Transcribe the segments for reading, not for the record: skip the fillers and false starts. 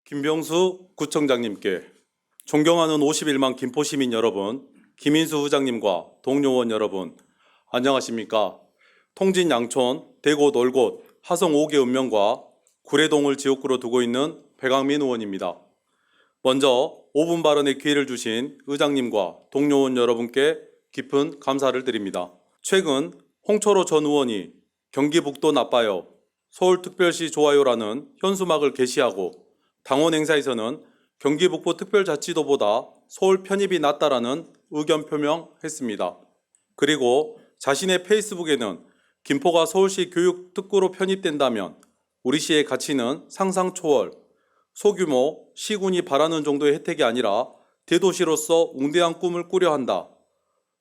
김병수 구청장님께 존경하는 51만 김포시민 여러분, 김인수 후장님과 동료원 여러분, 안녕하십니까? 통진 양촌, 대곳, 올곳, 하성 5개 읍면과 구례동을 지역구로 두고 있는 백왕민 의원입니다. 먼저 5분 발언의 기회를 주신 의장님과 동료원 여러분께 깊은 감사를 드립니다. 최근 홍철호 전 의원이 경기북도 나빠요, 서울특별시 좋아요라는 현수막을 게시하고 당원 행사에서는 경기북부 특별자치도보다 서울 편입이 낫다라는 의견 표명했습니다. 그리고 자신의 페이스북에는 김포가 서울시 교육특구로 편입된다면 우리 시의 가치는 상상 초월, 소규모 시군이 바라는 정도의 혜택이 아니라 대도시로서 웅대한 꿈을 꾸려 한다.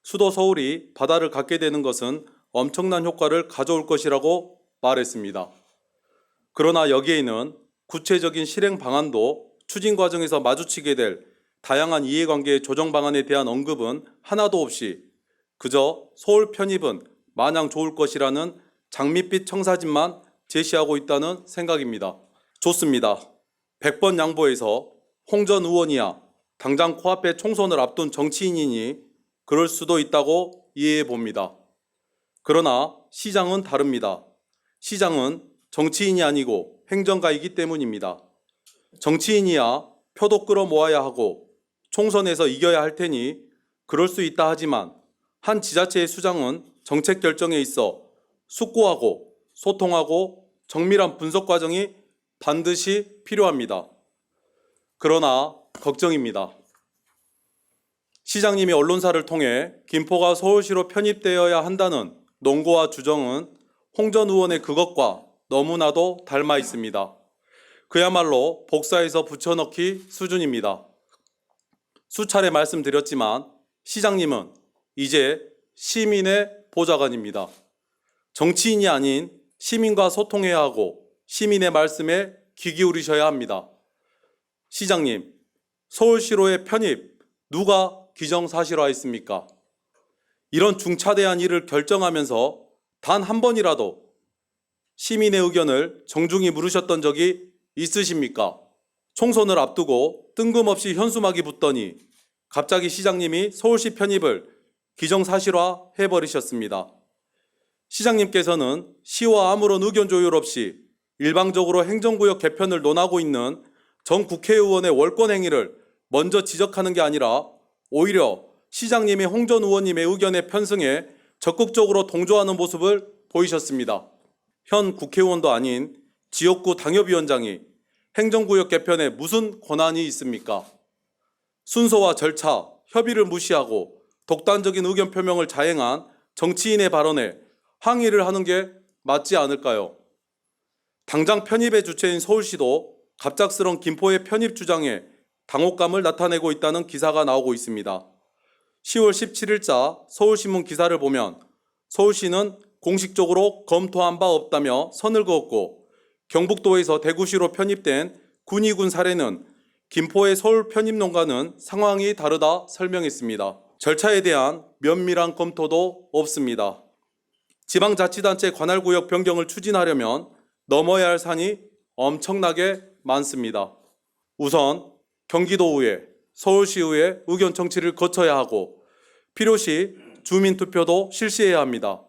수도 서울이 바다를 갖게 되는 것은 엄청난 효과를 가져올 것이라고 말했습니다. 그러나 여기에는 구체적인 실행 방안도 추진 과정에서 마주치게 될 다양한 이해관계의 조정 방안에 대한 언급은 하나도 없이 그저 서울 편입은 마냥 좋을 것이라는 장밋빛 청사진만 제시하고 있다는 생각입니다. 좋습니다. 100번 양보해서 홍 전 의원이야 당장 코앞에 총선을 앞둔 정치인이니 그럴 수도 있다고 이해해 봅니다. 그러나 시장은 다릅니다. 시장은 정치인이 아니고 행정가이기 때문입니다. 정치인이야 표도 끌어모아야 하고 총선에서 이겨야 할 테니 그럴 수 있다 하지만 한 지자체의 수장은 정책 결정에 있어 숙고하고 소통하고 정밀한 분석 과정이 반드시 필요합니다. 그러나 걱정입니다. 시장님이 언론사를 통해 김포가 서울시로 편입되어야 한다는 논거와 주장은 홍 전 의원의 그것과 너무나도 닮아 있습니다. 그야말로 복사해서 붙여넣기 수준입니다. 수차례 말씀드렸지만 시장님은 이제 시민의 보좌관입니다. 정치인이 아닌 시민과 소통해야 하고 시민의 말씀에 귀 기울이셔야 합니다. 시장님, 서울시로의 편입 누가 기정사실화했습니까? 이런 중차대한 일을 결정하면서 단 한 번이라도 시민의 의견을 정중히 물으셨던 적이 있으십니까? 총선을 앞두고 뜬금없이 현수막이 붙더니 갑자기 시장님이 서울시 편입을 기정사실화 해버리셨습니다. 시장님께서는 시와 아무런 의견 조율 없이 일방적으로 행정구역 개편을 논하고 있는 전 국회의원의 월권 행위를 먼저 지적하는 게 아니라 오히려 시장님이 홍 전 의원님의 의견에 편승해 적극적으로 동조하는 모습을 보이셨습니다. 현 국회의원도 아닌 지역구 당협위원장이 행정구역 개편에 무슨 권한이 있습니까? 순서와 절차, 협의를 무시하고 독단적인 의견 표명을 자행한 정치인의 발언에 항의를 하는 게 맞지 않을까요? 당장 편입의 주체인 서울시도 갑작스런 김포의 편입 주장에 당혹감을 나타내고 있다는 기사가 나오고 있습니다. 10월 17일자 서울신문 기사를 보면 서울시는 공식적으로 검토한 바 없다며 선을 그었고 경북도에서 대구시로 편입된 군위군 사례는 김포의 서울 편입론과는 상황이 다르다 설명했습니다. 절차에 대한 면밀한 검토도 없습니다. 지방자치단체 관할구역 변경을 추진하려면 넘어야 할 산이 엄청나게 많습니다. 우선 경기도의회, 서울시의회 의견 청취를 거쳐야 하고 필요시 주민투표도 실시해야 합니다.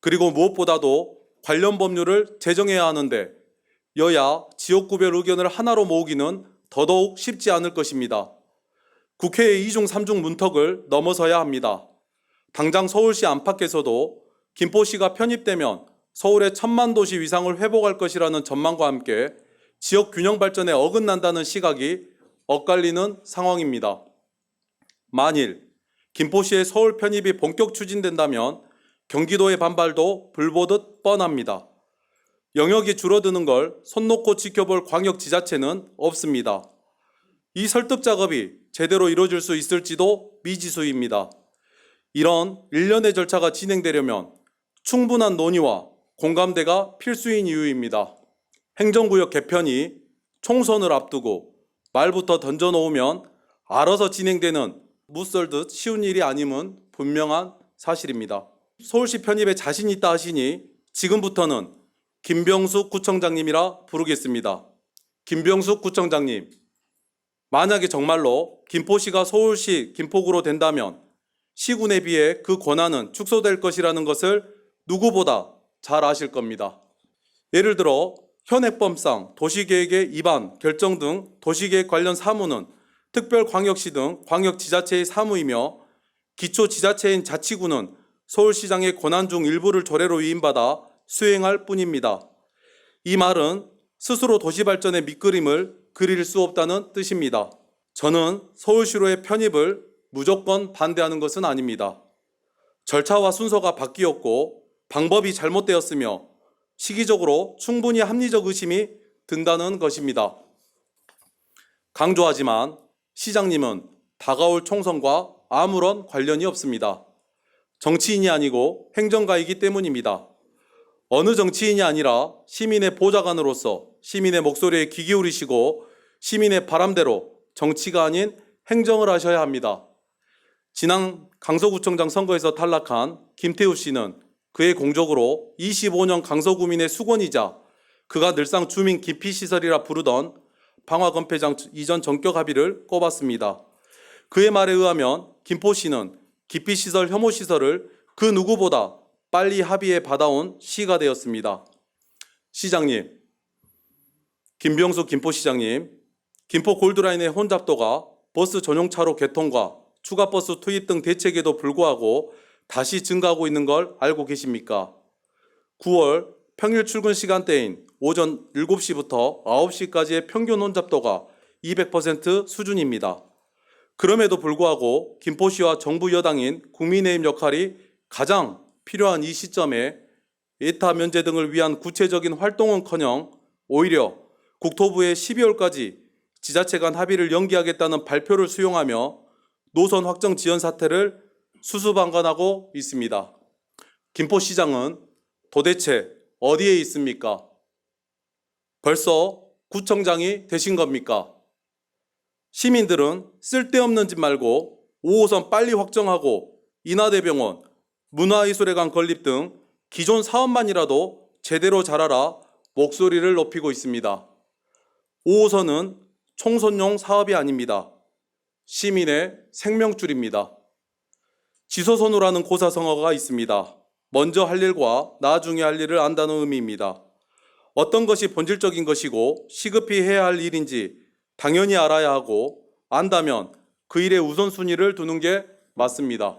그리고 무엇보다도 관련 법률을 제정해야 하는데 여야 지역구별 의견을 하나로 모으기는 더더욱 쉽지 않을 것입니다. 국회의 2중 3중 문턱을 넘어서야 합니다. 당장 서울시 안팎에서도 김포시가 편입되면 서울의 1000만 도시 위상을 회복할 것이라는 전망과 함께 지역 균형 발전에 어긋난다는 시각이 엇갈리는 상황입니다. 만일 김포시의 서울 편입이 본격 추진된다면 경기도의 반발도 불보듯 뻔합니다. 영역이 줄어드는 걸 손 놓고 지켜볼 광역지자체는 없습니다. 이 설득 작업이 제대로 이루어질 수 있을지도 미지수입니다. 이런 일련의 절차가 진행되려면 충분한 논의와 공감대가 필수인 이유입니다. 행정구역 개편이 총선을 앞두고 말부터 던져놓으면 알아서 진행되는 무썰듯 쉬운 일이 아님은 분명한 사실입니다. 서울시 편입에 자신 있다 하시니 지금부터는 김병수 구청장님이라 부르겠습니다. 김병숙 구청장님, 만약에 정말로 김포시가 서울시 김포구로 된다면 시군에 비해 그 권한은 축소될 것이라는 것을 누구보다 잘 아실 겁니다. 예를 들어 현행법상 도시계획의 입안, 결정 등 도시계획 관련 사무는 특별광역시 등 광역지자체의 사무이며 기초지자체인 자치구는 서울시장의 권한 중 일부를 조례로 위임받아 수행할 뿐입니다. 이 말은 스스로 도시발전의 밑그림을 그릴 수 없다는 뜻입니다. 저는 서울시로의 편입을 무조건 반대하는 것은 아닙니다. 절차와 순서가 바뀌었고 방법이 잘못되었으며 시기적으로 충분히 합리적 의심이 든다는 것입니다. 강조하지만 시장님은 다가올 총선과 아무런 관련이 없습니다. 정치인이 아니고 행정가이기 때문입니다. 어느 정치인이 아니라 시민의 보좌관으로서 시민의 목소리에 귀 기울이시고 시민의 바람대로 정치가 아닌 행정을 하셔야 합니다. 지난 강서구청장 선거에서 탈락한 김태우 씨는 그의 공적으로 25년 강서구민의 수건이자 그가 늘상 주민 기피시설이라 부르던 방화건폐장 이전 전격 합의를 꼽았습니다. 그의 말에 의하면 김포시는 기피시설 혐오시설을 그 누구보다 빨리 합의해 받아온 시가 되었습니다. 시장님, 김병숙 김포시장님, 김포 골드라인의 혼잡도가 버스 전용차로 개통과 추가 버스 투입 등 대책에도 불구하고 다시 증가하고 있는 걸 알고 계십니까? 9월 평일 출근 시간대인 오전 7시부터 9시까지의 평균 혼잡도가 200% 수준입니다. 그럼에도 불구하고 김포시와 정부 여당인 국민의힘 역할이 가장 필요한 이 시점에 예타 면제 등을 위한 구체적인 활동은커녕 오히려 국토부의 12월까지 지자체 간 합의를 연기하겠다는 발표를 수용하며 노선 확정 지연 사태를 수수방관하고 있습니다. 김포시장은 도대체 어디에 있습니까? 벌써 구청장이 되신 겁니까? 시민들은 쓸데없는 짓 말고 5호선 빨리 확정하고 인하대병원, 문화예술회관 건립 등 기존 사업만이라도 제대로 잘하라 목소리를 높이고 있습니다. 5호선은 총선용 사업이 아닙니다. 시민의 생명줄입니다. 지소선호라는 고사성어가 있습니다. 먼저 할 일과 나중에 할 일을 안다는 의미입니다. 어떤 것이 본질적인 것이고 시급히 해야 할 일인지 당연히 알아야 하고 안다면 그 일의 우선순위를 두는 게 맞습니다.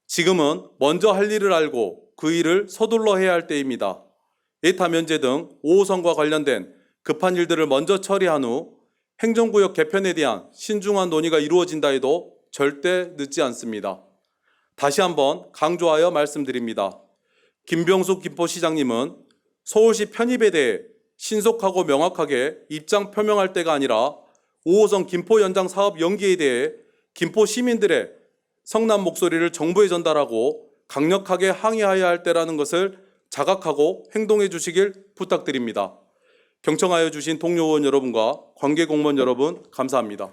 지금은 먼저 할 일을 알고 그 일을 서둘러 해야 할 때입니다. 예타 면제 등 5호선과 관련된 급한 일들을 먼저 처리한 후 행정구역 개편에 대한 신중한 논의가 이루어진다 해도 절대 늦지 않습니다. 다시 한번 강조하여 말씀드립니다. 김병숙 김포시장님은 서울시 편입에 대해 신속하고 명확하게 입장 표명할 때가 아니라 5호선 김포 연장 사업 연기에 대해 김포 시민들의 성난 목소리를 정부에 전달하고 강력하게 항의해야 할 때라는 것을 자각하고 행동해 주시길 부탁드립니다. 경청하여 주신 동료 의원 여러분과 관계 공무원 여러분 감사합니다.